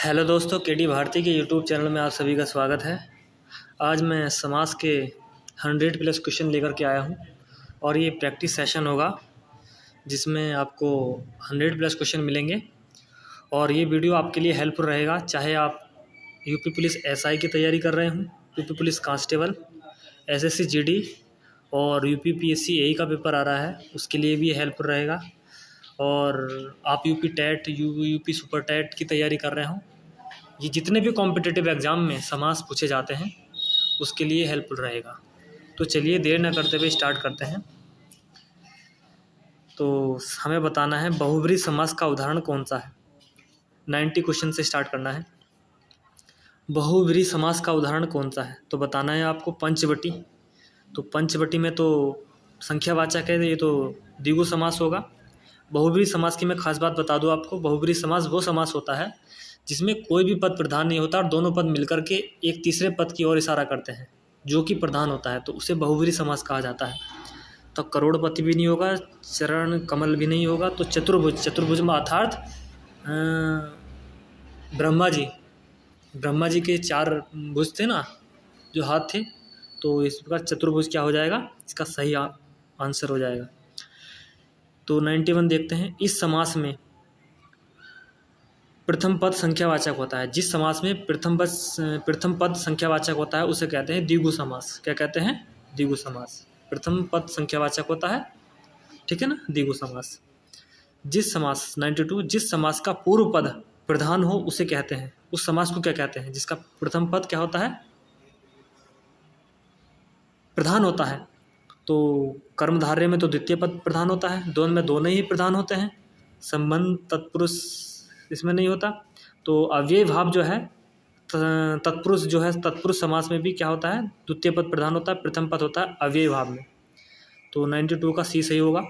Hello दोस्तों, KD Bharti के YouTube channel में आप सभी का स्वागत है। आज मैं समास के 100+ क्वेश्चन लेकर के आया हूं और ये प्रैक्टिस सेशन होगा जिसमें आपको 100+ क्वेश्चन मिलेंगे और ये वीडियो आपके लिए हेल्पफुल रहेगा। चाहे आप यूपी पुलिस एसआई की तैयारी कर रहे हों, UP police constable, SSC GD और यूपी पीएससी एई का पेपर आ रहा है, उसके लिए भी ये हेल्पफुल रहेगा। और आप UP TET UP super TET की तैयारी कर रहे हों, ये जितने भी कॉम्पिटिटिव एग्ज़ाम में समास पूछे जाते हैं उसके लिए हेल्पफुल रहेगा। तो चलिए देर न करते हुए स्टार्ट करते हैं। तो हमें बताना है बहुब्रीहि समास का उदाहरण कौन सा है। 90 क्वेश्चन से स्टार्ट करना है। बहुब्रीहि समास का उदाहरण कौन सा है तो बताना है आपको पंचवटी। तो पंचवटी में तो संख्यावाचक है, ये तो द्विगु समास होगा। बहुब्रीहि समास की मैं खास बात बता दूं आपको, बहुब्रीहि समास वो समास होता है जिसमें कोई भी पद प्रधान नहीं होता और दोनों पद मिलकर के एक तीसरे पद की ओर इशारा करते हैं जो कि प्रधान होता है, तो उसे बहुब्रीहि समास कहा जाता है। तो करोड़पति भी नहीं होगा, चरण कमल भी नहीं होगा, तो चतुर्भुज में अर्थात ब्रह्मा जी के 4 भुज थे ना, जो हाथ थे, तो इस प्रकार चतुर्भुज क्या हो जाएगा, इसका सही आंसर हो जाएगा। तो 91 देखते हैं। इस समास में प्रथम पद संख्यावाचक होता है। जिस समास में प्रथम पद संख्यावाचक होता है उसे कहते हैं द्विगु समास। क्या कहते हैं? द्विगु समास। प्रथम पद संख्यावाचक होता है, ठीक है ना, द्विगु समास। जिस समास 92 जिस समास का पूर्व पद प्रधान हो उसे कहते हैं, उस समास को क्या कहते हैं जिसका प्रथम पद क्या होता है, प्रधान होता है। तो कर्मधारय में तो द्वितीय पद प्रधान होता है, दोनों में दोनों ही प्रधान होते हैं, संबंध तत्पुरुष इसमें नहीं होता। तो अव्यय भाव जो है, तत्पुरुष जो है, तत्पुरुष समास में भी क्या होता है, द्वितीय पद प्रधान होता है, प्रथम पद होता है अव्यय भाव में। तो 92 का सी सही होगा।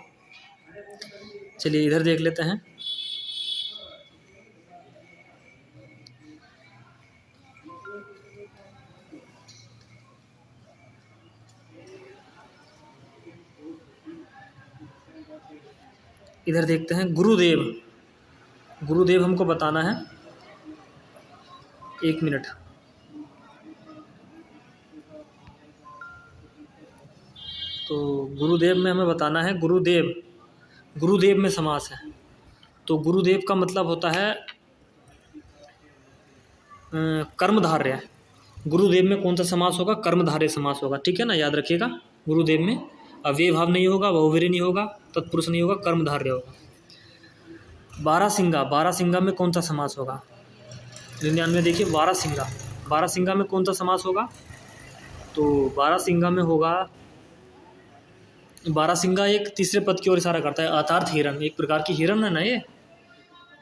चलिए इधर देख लेते हैं। इधर देखते हैं गुरुदेव हमको बताना है। 1 मिनट। तो गुरुदेव में हमें बताना है, गुरुदेव में समास है। तो गुरुदेव का मतलब होता है कर्मधारय। गुरुदेव में कौन सा समास होगा? कर्मधारय समास होगा, ठीक है ना, याद रखिएगा। गुरुदेव में अव्यय भाव नहीं होगा, बहुव्रीहि नहीं होगा, तत्पुरुष नहीं होगा, कर्मधारय होगा। बारहसिंगा में कौन सा समास होगा? 99 देखिए, बारहसिंगा में कौन सा समास होगा? तो बारहसिंगा में होगा, बारहसिंगा एक तीसरे पद की ओर इशारा करता है, अर्थात हिरण, एक प्रकार की हिरण है ना ये।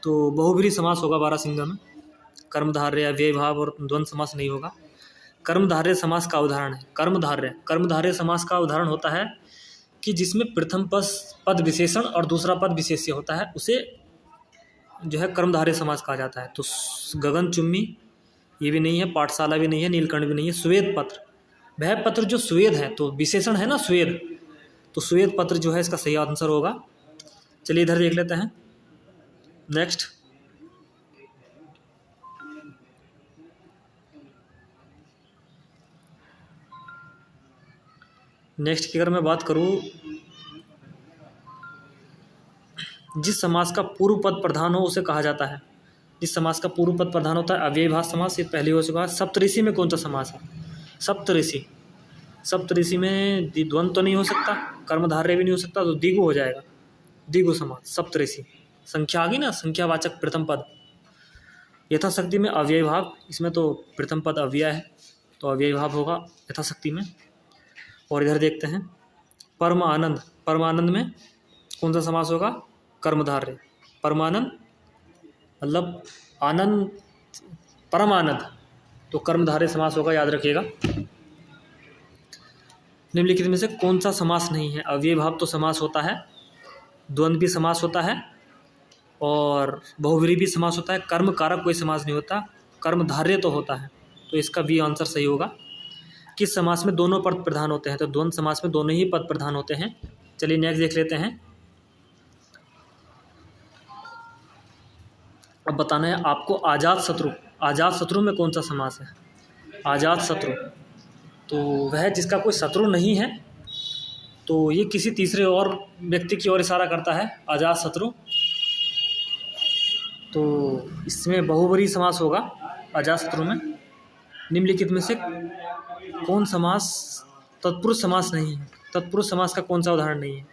तो बहुब्रीहि समास होगा बारहसिंगा में। कर्मधारय, अव्यय भाव और द्वंद्व समास नहीं होगा। कर्मधारय समास का उदाहरण है कर्मधारय समास का उदाहरण होता है कि जिसमें प्रथम पद विशेषण और दूसरा पद विशेष्य होता है, उसे जो है कर्मधारय समास कहा जाता है। तो गगनचुम्बी ये भी नहीं है, पाठशाला भी नहीं है, नीलकंठ भी नहीं है, श्वेत पत्र, वह पत्र जो श्वेत है, तो विशेषण है ना श्वेत, तो श्वेत पत्र जो है इसका सही आंसर होगा। चलिए इधर देख लेते हैं। नेक्स्ट की अगर मैं बात करूं, जिस समास का पूर्व पद प्रधान हो उसे कहा जाता है, जिस समास का पूर्व पद प्रधान होता है अव्यय भाव समास, ये पहले हो चुका है। सप्तऋषि में कौन सा समास है? सप्तऋषि में द्वंद्व तो नहीं हो सकता, कर्मधारय भी नहीं हो सकता, तो द्विगु हो जाएगा, द्विगु समास। सप्तऋषि संख्या आ गई ना, संख्यावाचक प्रथम पद। यथाशक्ति में अव्यय भाव, इसमें तो प्रथम पद अव्यय है तो अव्यय भाव होगा यथाशक्ति में। और इधर देखते हैं परमानंद में कौन सा समास होगा? कर्मधारय। परमानंद मतलब आनंद, परम आनंद, तो कर्मधारय समास होगा, याद रखिएगा। निम्नलिखित में से कौन सा समास नहीं है? अव्यय भाव तो समास होता है, द्वंद्व भी समास होता है और बहुव्रीहि भी समास होता है, कर्म कारक कोई समास नहीं होता, कर्मधारय तो होता है, तो इसका भी आंसर सही होगा। किस समास में दोनों पद प्रधान होते हैं? तो द्वंद्व समास में दोनों ही पद प्रधान होते हैं। चलिए नेक्स्ट देख लेते हैं। अब बताना है आपको आज़ाद शत्रु। आज़ाद शत्रु में कौन सा समास है? आज़ाद शत्रु तो वह जिसका कोई शत्रु नहीं है, तो ये किसी तीसरे और व्यक्ति की ओर इशारा करता है आज़ाद शत्रु। तो इसमें बहुवरी समास होगा अजात शत्रु में। निम्नलिखित में से कौन समास तत्पुरुष समास नहीं है? तत्पुरुष समास का कौन सा उदाहरण नहीं है?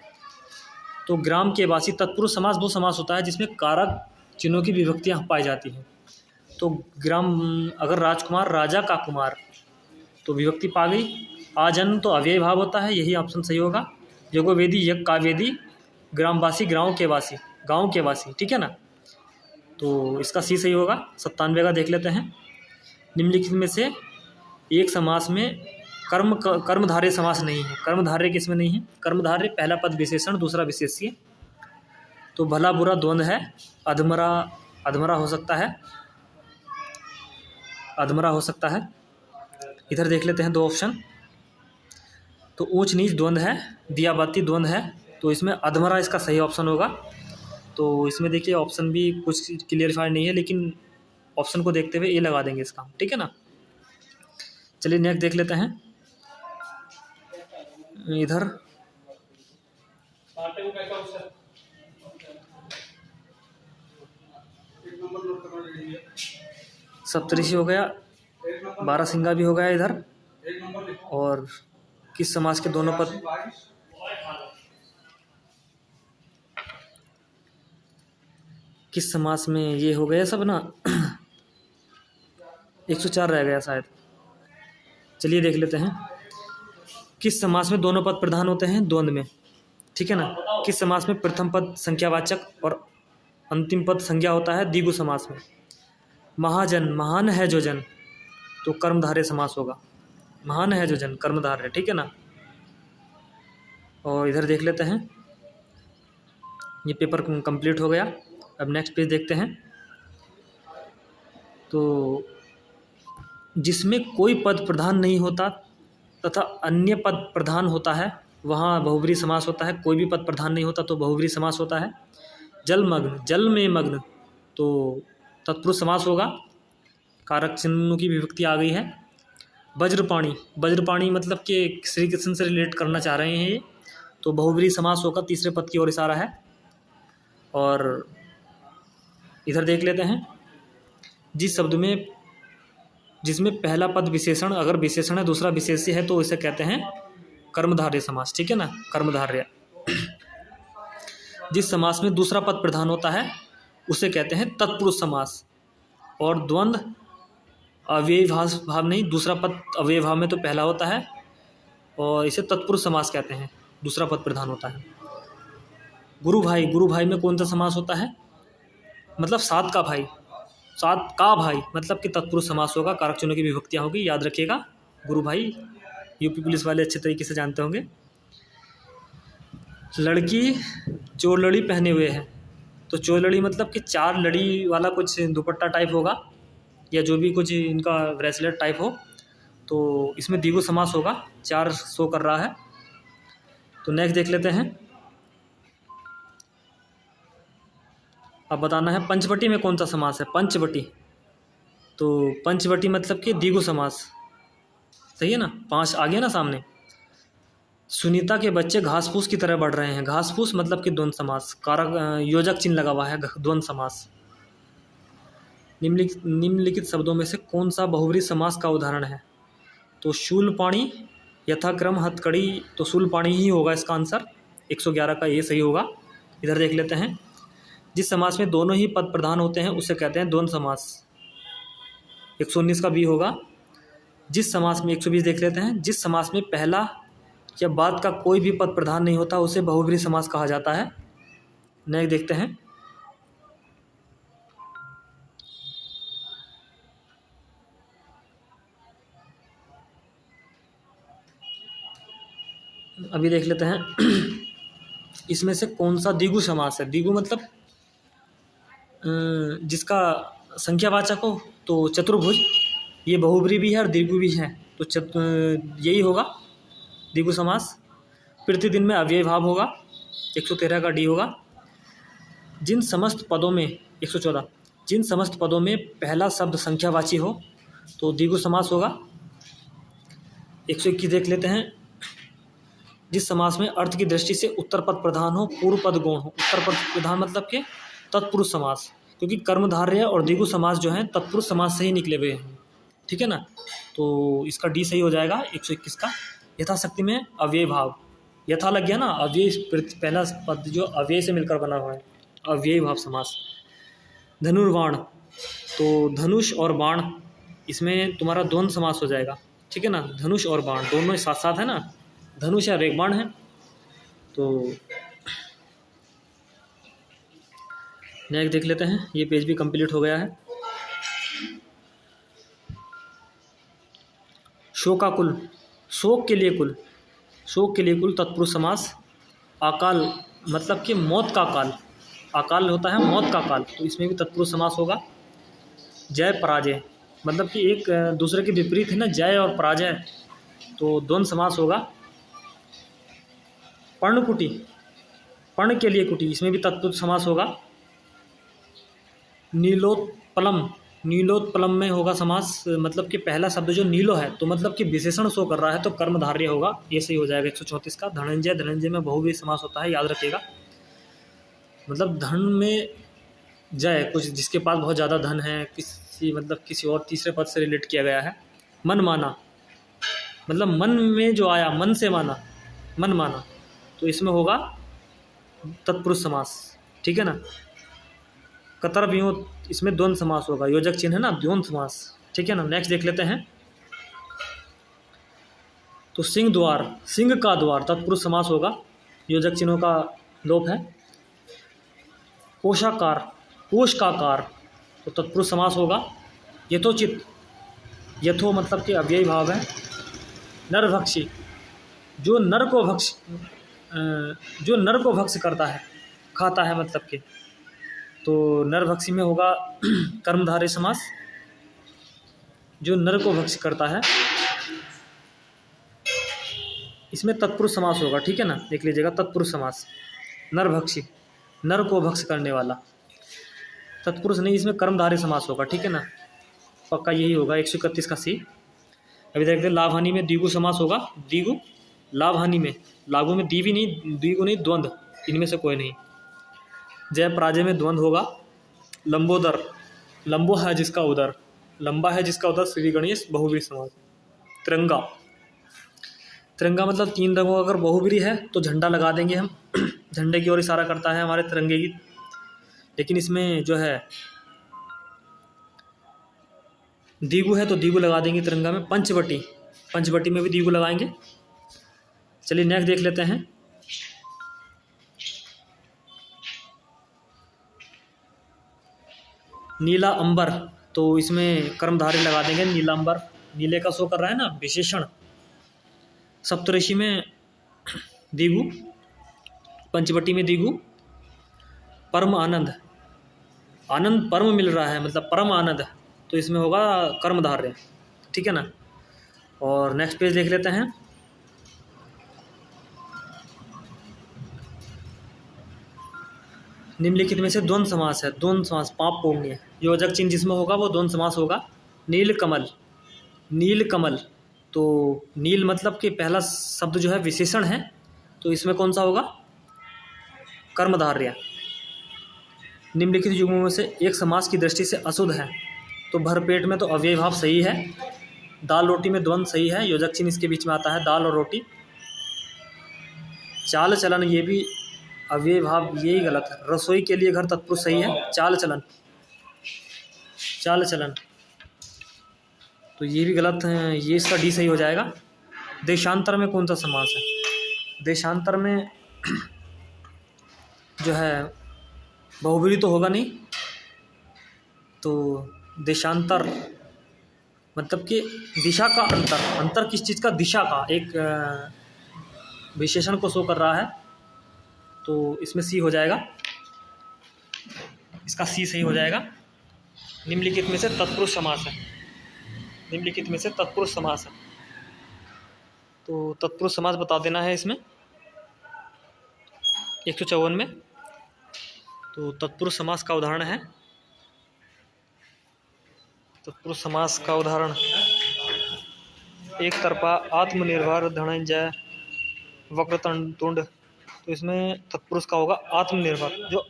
तो ग्राम के वासी। तत्पुरुष समास वो समास होता है जिसमें कारक चिन्हों की विभक्तियाँ पाई जाती हैं। तो ग्राम, अगर राजकुमार राजा का कुमार, तो विभक्ति पा गई। आजन्म तो अव्यय भाव होता है, यही ऑप्शन सही होगा। यज्ञवेदी यज्ञ का वेदी, ग्रामवासी गाँव के वासी, गाँव के वासी, ठीक है ना। तो इसका सी सही होगा। 97 का देख लेते हैं। निम्नलिखित में से एक समास में कर्मधारय समास नहीं है। कर्मधारय किसमें नहीं है? कर्मधारय पहला पद विशेषण, दूसरा विशेष्य। तो भला बुरा द्वंद्व है। अधमरा, अधमरा हो सकता है, अधमरा हो सकता है। इधर देख लेते हैं 2 ऑप्शन। तो ऊंच नीच द्वंद्व है, दिया बाती द्वंद्व है, तो इसमें अधमरा इसका सही ऑप्शन होगा। तो इसमें देखिए ऑप्शन भी कुछ क्लियरिफाई नहीं है, लेकिन ऑप्शन को देखते हुए ये लगा देंगे इसका, ठीक है ना। चलिए नेक्स्ट देख लेते हैं। इधर सप्तऋषि हो गया, 12 सिंगा भी हो गया इधर। और किस समास के दोनों पद? किस समास में ये हो गया सब ना 104 रह गया शायद। चलिए देख लेते हैं। किस समास में दोनों पद प्रधान होते हैं? द्वंद्व में, ठीक है ना। किस समास में प्रथम पद संख्यावाचक और अंतिम पद संज्ञा होता है? द्विगु समास में। महाजन, महान है जो जन, तो कर्मधारय समास होगा। महान है जो जन, कर्मधारय, ठीक है ना। और इधर देख लेते हैं। ये पेपर कंप्लीट हो गया। अब नेक्स्ट पेज देखते हैं। तो जिसमें कोई पद प्रधान नहीं होता तथा अन्य पद प्रधान होता है, वहाँ बहुब्री समास होता है। कोई भी पद प्रधान नहीं होता तो बहुब्री समास होता है। जलमग्न, जल में मग्न, तो तत्पुरुष समास होगा। कारक चिन्हों की विभक्ति आ गई है। वज्रपाणी, वज्रपाणी मतलब कि श्री कृष्ण से रिलेट करना चाह रहे हैं ये, तो बहुब्री समास होगा, तीसरे पद की ओर इशारा है। और इधर देख लेते हैं। जिस शब्द में, जिसमें पहला पद विशेषण, अगर विशेषण है दूसरा विशेष्य है, तो इसे कहते हैं कर्मधारय समास, ठीक है ना, कर्मधारय। जिस समास में दूसरा पद प्रधान होता है उसे कहते हैं तत्पुरुष समास। और द्वंद्व अव्ययी भाव नहीं, दूसरा पद अव्ययी भाव में तो पहला होता है, और इसे तत्पुरुष समास कहते हैं, दूसरा पद प्रधान होता है। गुरु भाई, गुरु भाई में कौन सा समास होता है? मतलब सात का भाई, सात का भाई मतलब कि तत्पुरुष समास होगा। कारक चिन्हों की विभक्तियाँ होगी, याद रखिएगा। गुरु भाई यूपी पुलिस वाले अच्छे तरीके से जानते होंगे। लड़की चोर लड़ी पहने हुए है, तो चोर लड़ी मतलब कि 4 लड़ी वाला कुछ दुपट्टा टाइप होगा, या जो भी कुछ इनका ब्रेसलेट टाइप हो, तो इसमें द्विगु समास होगा। 4 शो कर रहा है। तो नेक्स्ट देख लेते हैं। अब बताना है पंचवटी में कौन सा समास है? पंचवटी, तो पंचवटी मतलब कि द्विगु समास, सही है ना। 5 आ गया ना सामने। सुनीता के बच्चे घास फूस की तरह बढ़ रहे हैं, घास फूस मतलब कि द्वंद्व समास, कारक योजक चिन्ह लगा हुआ है, द्वंद्व समास। निम्नलिखित शब्दों में से कौन सा बहुब्री समास का उदाहरण है? तो शूलपाणी, यथाक्रम, हथकड़ी, तो शूलपाणी ही होगा इसका आंसर। 111 का ये सही होगा। इधर देख लेते हैं। जिस समास में दोनों ही पद प्रधान होते हैं उसे कहते हैं द्वंद्व समास। 119 का बी होगा। जिस समास में 120 देख लेते हैं। जिस समास में पहला या बाद का कोई भी पद प्रधान नहीं होता उसे बहुब्री समास कहा जाता है। नेक्स्ट देखते हैं। अभी देख लेते हैं इसमें से कौन सा द्विगु समास है? द्विगु मतलब जिसका संख्यावाचक हो, तो चतुर्भुज, ये बहुब्री भी है और द्विगु भी है, तो यही होगा द्विगु समास। प्रतिदिन में अव्ययी भाव होगा। 113 का डी होगा। जिन समस्त पदों में 114 जिन समस्त पदों में पहला शब्द संख्यावाची हो तो द्विगु समास होगा। 121 देख लेते हैं। जिस समास में अर्थ की दृष्टि से उत्तर पद प्रधान हो, पूर्व पद गौण हो। उत्तर पद प्रधान मतलब कि तत्पुरुष समास, क्योंकि कर्मधारय और द्विगु समास जो है तत्पुरुष समास से ही निकले हुए हैं, ठीक है ना। तो इसका डी सही हो जाएगा 121 का। यथाशक्ति में अव्यय भाव, यथा लग गया ना, अव्यय पहला पद जो अव्यय से मिलकर बना हुआ है, अव्यय भाव समास। धनुर्बाण, तो धनुष और बाण, इसमें तुम्हारा द्वंद्व समास हो जाएगा, ठीक है ना। धनुष और बाण दोनों साथ साथ है ना, धनुष या रेगबाण है। तो नेक्स्ट देख लेते हैं, ये पेज भी कंप्लीट हो गया है। शोकाकुल, शोक के लिए कुल, शोक के लिए कुल तत्पुरुष समास। अकाल मतलब कि मौत का काल, अकाल होता है मौत का काल, तो इसमें भी तत्पुरुष समास होगा। जय पराजय मतलब कि एक दूसरे के विपरीत है ना, जय और पराजय, तो द्वंद्व समास होगा। पर्णकुटी, पर्ण के लिए कुटी, इसमें भी तत्पुरुष समास होगा। नीलोत्पलम, नीलोत्पलम में होगा समास, मतलब कि पहला शब्द जो नीलो है तो मतलब कि विशेषण शो कर रहा है तो कर्मधारय होगा, ये सही हो जाएगा 134 का। धनंजय, धनंजय में बहुव्रीहि समास होता है, याद रखिएगा। मतलब धन में जय, कुछ जिसके पास बहुत ज़्यादा धन है, किसी मतलब किसी और तीसरे पद से रिलेट किया गया है। मन माना, मतलब मन में जो आया, मन से माना, मन माना, तो इसमें होगा तत्पुरुष समास, ठीक है ना। कतर वियों, इसमें द्वंद्व समास होगा, योजक चिन्ह है ना, द्वंद्व समास, ठीक है ना। नेक्स्ट देख लेते हैं। तो सिंह द्वार, सिंह का द्वार तत्पुरुष समास होगा, योजक चिन्हों का लोप है। कोशाकार, कोश का कार, तो तत्पुरुष समास होगा। यथोचित, यथो मतलब कि अव्ययी भाव है। नरभक्षी, जो नर को भक्ष, जो नर को भक्ष करता है, खाता है मतलब कि, तो नरभक्षी में होगा कर्मधारय समास, जो नर को भक्ष करता है, इसमें तत्पुरुष समास होगा, ठीक है ना। देख लीजिएगा तत्पुरुष समास, नरभक्षी, नर को भक्ष करने वाला, तत्पुरुष नहीं, इसमें कर्मधारय समास होगा, ठीक है ना। पक्का यही होगा 131 का सी। अभी देखते हैं लाभ हानि में द्विगु समास होगा, द्विगु लाभ हानि में, लागू में द्विगु नहीं, द्विगु नहीं, द्वंद्व, इनमें से कोई नहीं। जय पराजय में द्वंद्व होगा। लंबोदर, लंबो है जिसका उदर, लंबा है जिसका उदर, श्री गणेश बहुव्रीहि समास। तिरंगा, तिरंगा मतलब 3 रंगों अगर बहुव्रीहि है तो झंडा लगा देंगे हम, झंडे की ओर इशारा करता है हमारे तिरंगे की। लेकिन इसमें जो है द्विगु है तो द्विगु लगा देंगे तिरंगा में। पंचवटी, पंचवटी में भी द्विगु लगाएंगे। चलिए नेक्स्ट देख लेते हैं। नीला अंबर, तो इसमें कर्मधारय लगा देंगे, नीलांबर, नीले का शो कर रहा है ना विशेषण। सप्तऋषि में द्विगु, पंचवटी में द्विगु। परम आनंद, आनंद परम मिल रहा है मतलब परम आनंद, तो इसमें होगा कर्मधारय, ठीक है ना। और नेक्स्ट पेज देख लेते हैं। निम्नलिखित में से द्वंद्व समास है, द्वंद्व समास, पाप पुण्य, योजक चिन्ह जिसमें होगा वो द्वंद्व समास होगा। नील कमल, नील कमल, तो नील मतलब कि पहला शब्द जो है विशेषण है, तो इसमें कौन सा होगा, कर्मधारय। निम्नलिखित युग्मों में से एक समास की दृष्टि से अशुद्ध है, तो भरपेट में तो अव्यय भाव सही है। दाल रोटी में द्वंद्व सही है, योजक चिन्ह इसके बीच में आता है, दाल और रोटी। चाल चलन, ये भी अव्यय भाव, यही गलत है। रसोई के लिए घर तत्पुरुष सही है। चाल चलन, चाल चलन, तो ये भी गलत है, ये इसका डी सही हो जाएगा। देशांतर में कौन सा समास है, देशांतर में जो है बहुव्रीहि तो होगा नहीं, तो देशांतर मतलब कि दिशा का अंतर, अंतर किस चीज़ का, दिशा का, एक विशेषण को शो कर रहा है, तो इसमें सी हो जाएगा, इसका सी सही हो जाएगा। निम्नलिखित में से तत्पुरुष समास है, निम्नलिखित में से तत्पुरुष समास है, तो तत्पुरुष समास बता देना है इसमें 154 में। तो तत्पुरुष समास का उदाहरण है तत्पुरुष समास का उदाहरण, एक तरफा, आत्मनिर्भर, धनंजय, वक्रतुंड। तो इसमें तत्पुरुष का होगा आत्मनिर्भर, जो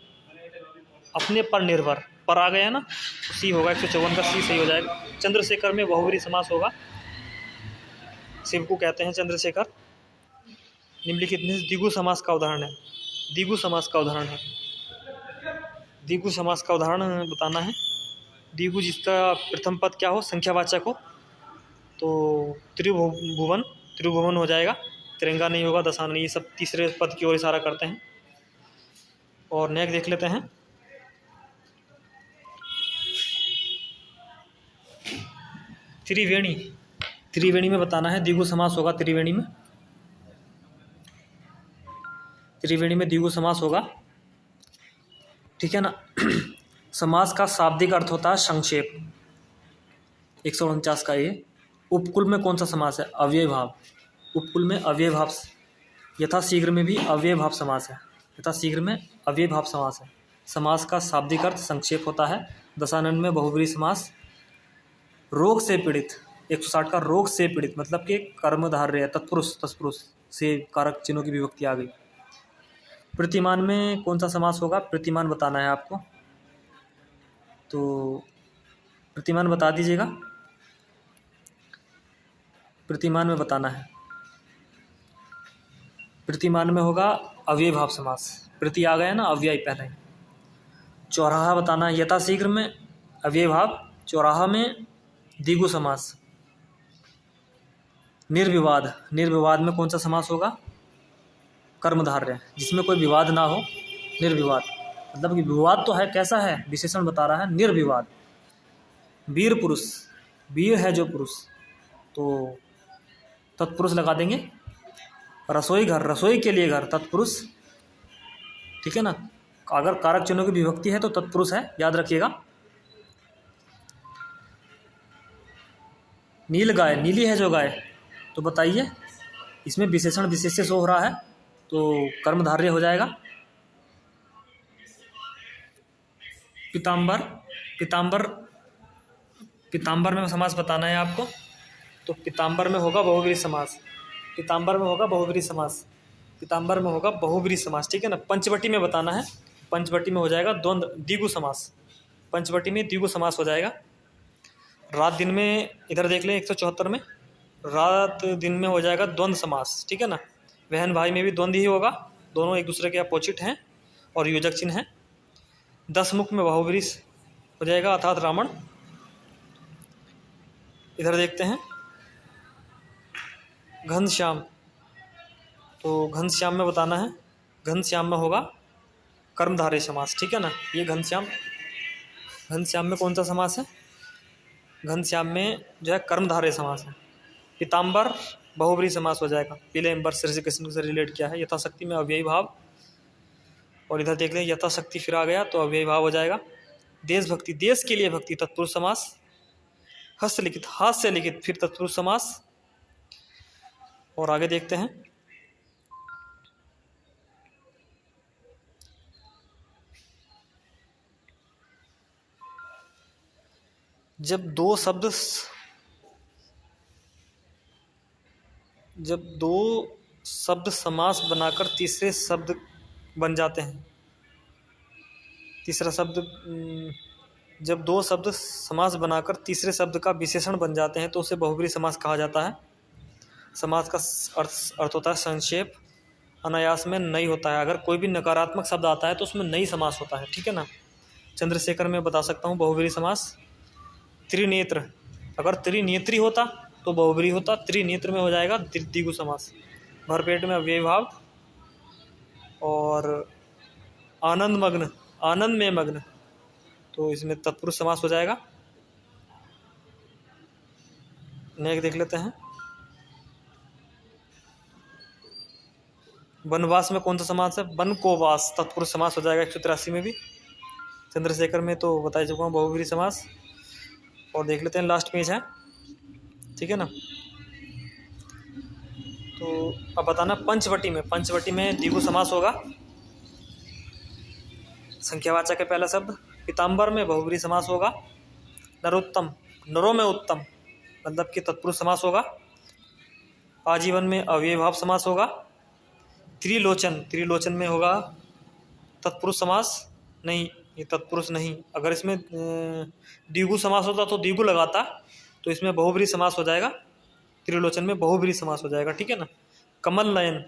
अपने पर निर्भर, पर आ गया ना, सी होगा 154 का सी सही हो जाएगा। चंद्रशेखर में बहुब्रीहि समास होगा, शिव को कहते हैं चंद्रशेखर। निम्नलिखित में द्विगु समास का उदाहरण है, द्विगु समास का उदाहरण है, द्विगु समास का उदाहरण बताना है। द्विगु जिसका प्रथम पद क्या हो, संख्यावाचक हो, तो त्रिभुवन, त्रिभुवन हो जाएगा, तिरंगा नहीं होगा, दशा नहीं, ये सब तीसरे पद की ओर इशारा करते हैं। और नेक्स्ट देख लेते हैं, त्रिवेणी, त्रिवेणी में बताना है, द्विगु समास होगा त्रिवेणी में, त्रिवेणी में द्विगु समास होगा, ठीक है ना। समास का शाब्दिक अर्थ होता है संक्षेप, 149 का ये। उपकुल में कौन सा समास है, अव्यय भाव, उपकुल में अव्यय भाव, यथाशीघ्र में भी अव्यय भाव समास है, यथाशीघ्र में अव्यय भाव समास है। समास का शाब्दिक अर्थ संक्षेप होता है। दशानन में बहुब्रीहि समास, रोग से पीड़ित, 160 का रोग से पीड़ित, मतलब कि कर्मधारय है, तत्पुरुष, तत्पुरुष से कारक चिन्हों की विभक्ति आ गई। प्रतिमान में कौन सा समास होगा, प्रतिमान बताना है आपको, तो प्रतिमान बता दीजिएगा, प्रतिमान में बताना है। प्रतिमान में होगा अव्यय भाव समास, प्रति आ गया ना, अव्यय पहले। चौराहा बताना है, यथाशीघ्र में अव्यय भाव, चौराहा में द्विगु समास। निर्विवाद, निर्विवाद में कौन सा समास होगा, कर्मधारय, जिसमें कोई विवाद ना हो, निर्विवाद, मतलब कि विवाद तो है, कैसा है, विशेषण बता रहा है, निर्विवाद। वीर पुरुष, वीर है जो पुरुष, तो तत्पुरुष लगा देंगे। रसोई घर, रसोई के लिए घर, तत्पुरुष, ठीक है ना। अगर कारक चिन्हों की विभक्ति है तो तत्पुरुष है, याद रखिएगा। नील गाय, नीली है जो गाय, तो बताइए, इसमें विशेषण विशेष्य शो हो रहा है, तो कर्मधारय हो जाएगा। पीताम्बर, पीताम्बर, पीताम्बर में समास बताना है आपको, तो पीताम्बर में होगा बहुब्रीहि समास, पीताम्बर में होगा बहुब्रीहि समास, पीताम्बर में होगा बहुब्रीहि समास, ठीक है ना। पंचवटी में बताना है, पंचवटी में हो जाएगा द्वंद्व, द्विगु समास, पंचवटी में द्विगु समास हो जाएगा। रात दिन में, इधर देख लें 174 में, रात दिन में हो जाएगा द्वंद्व समास, ठीक है ना। बहन भाई में भी द्वंद्व ही होगा, दोनों एक दूसरे के अपोजिट हैं और योजक चिन्ह हैं। 10 मुख में बहुब्रीहि हो जाएगा, अर्थात रावण। इधर देखते हैं घनश्याम, तो घनश्याम में बताना है, घनश्याम में होगा कर्मधारय समास, ठीक है ना। ये घनश्याम, घनश्याम में कौन सा समास है, घनश्याम में जो है कर्मधारय समास है। पीताम्बर बहुब्रीहि समास हो जाएगा, पीले अंबर श्री कृष्ण से रिलेट किया है। यथाशक्ति में अव्ययी भाव, और इधर देख लें यथाशक्ति फिर आ गया तो अव्ययी भाव हो जाएगा। देशभक्ति, देश के लिए भक्ति, तत्पुरुष समास। हस्तलिखित, हाथ से लिखित, फिर तत्पुरुष समास। और आगे देखते हैं, जब दो शब्द समास बनाकर तीसरे शब्द बन जाते हैं, तीसरा शब्द, जब दो शब्द समास बनाकर तीसरे शब्द का विशेषण बन जाते हैं तो उसे बहुब्रीहि समास कहा जाता है। समास का अर्थ होता है संक्षेप, अनायास में नहीं होता है। अगर कोई भी नकारात्मक शब्द आता है तो उसमें नहीं समास होता है, ठीक है ना। चंद्रशेखर में बता सकता हूँ बहुब्रीहि समास। त्रिनेत्र, अगर त्रिनेत्री होता तो बहुब्रीहि होता, त्रिनेत्र में हो जाएगा द्विगु समास। भरपेट में अव्ययी भाव। और आनंद मग्न, आनंद में मग्न, तो इसमें तत्पुरुष समास हो जाएगा। नेक्स्ट देख लेते हैं, वनवास में कौन सा समास है, वन को वास, तत्पुरुष समास हो जाएगा 183 में भी। चंद्रशेखर में तो बता चुका हूँ बहुब्रीहि समास। और देख लेते हैं, लास्ट पेज है, ठीक है ना। तो अब बताना पंचवटी में, पंचवटी में द्विगु समास होगा, संख्यावाचक है पहला शब्द। पीताम्बर में बहुब्रीहि समास होगा। नरोत्तम, नरों में उत्तम मतलब कि तत्पुरुष समास होगा। आजीवन में अव्ययभाव समास होगा। त्रिलोचन में होगा तत्पुरुष समास। नहीं, ये तत्पुरुष नहीं। अगर इसमें द्विगु समास होता तो द्विगु लगाता, तो इसमें बहुब्रीहि समास हो जाएगा। त्रिलोचन में बहुब्रीहि समास हो जाएगा, ठीक है ना। कमल नयन,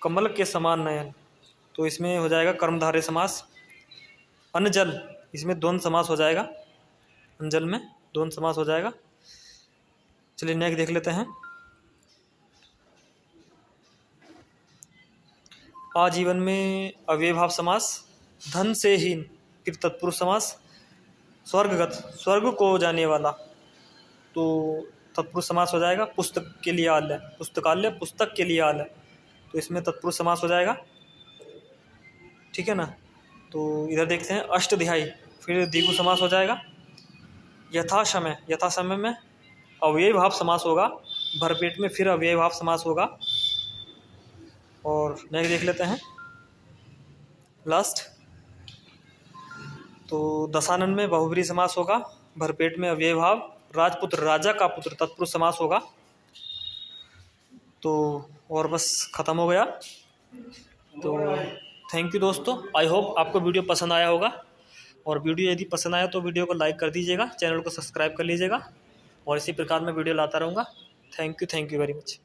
कमल के समान नयन, तो इसमें हो जाएगा कर्मधारय समास। अनजल, इसमें द्वंद्व समास हो जाएगा। अनजल में द्वंद्व समास हो जाएगा। चलिए नेक्स्ट देख लेते हैं। आजीवन में अव्ययभाव समास। धन से हीन, फिर तत्पुरुष समास। स्वर्गगत, स्वर्ग को जाने वाला, तो तत्पुरुष समास हो जाएगा। पुस्तक के लिए आलय, पुस्तकालय पुस्तक के लिए आलय, तो इसमें तत्पुरुष समास हो जाएगा, ठीक है ना। तो इधर देखते हैं अष्टध्यायी, फिर द्विगु समास हो जाएगा। यथासमय, यथासमय में अव्ययभाव समास होगा। भरपेट में फिर अव्ययभाव समास होगा। और नेक्स्ट देख लेते हैं लास्ट। तो दशानन में बहुब्रीहि समास होगा। भरपेट में अव्ययभाव। राजपुत्र, राजा का पुत्र, तत्पुरुष समास होगा। तो और बस ख़त्म हो गया। तो थैंक यू दोस्तों, आई होप आपको वीडियो पसंद आया होगा। और वीडियो यदि पसंद आया तो वीडियो को लाइक कर दीजिएगा, चैनल को सब्सक्राइब कर लीजिएगा, और इसी प्रकार मैं वीडियो लाता रहूँगा। Thank you very much.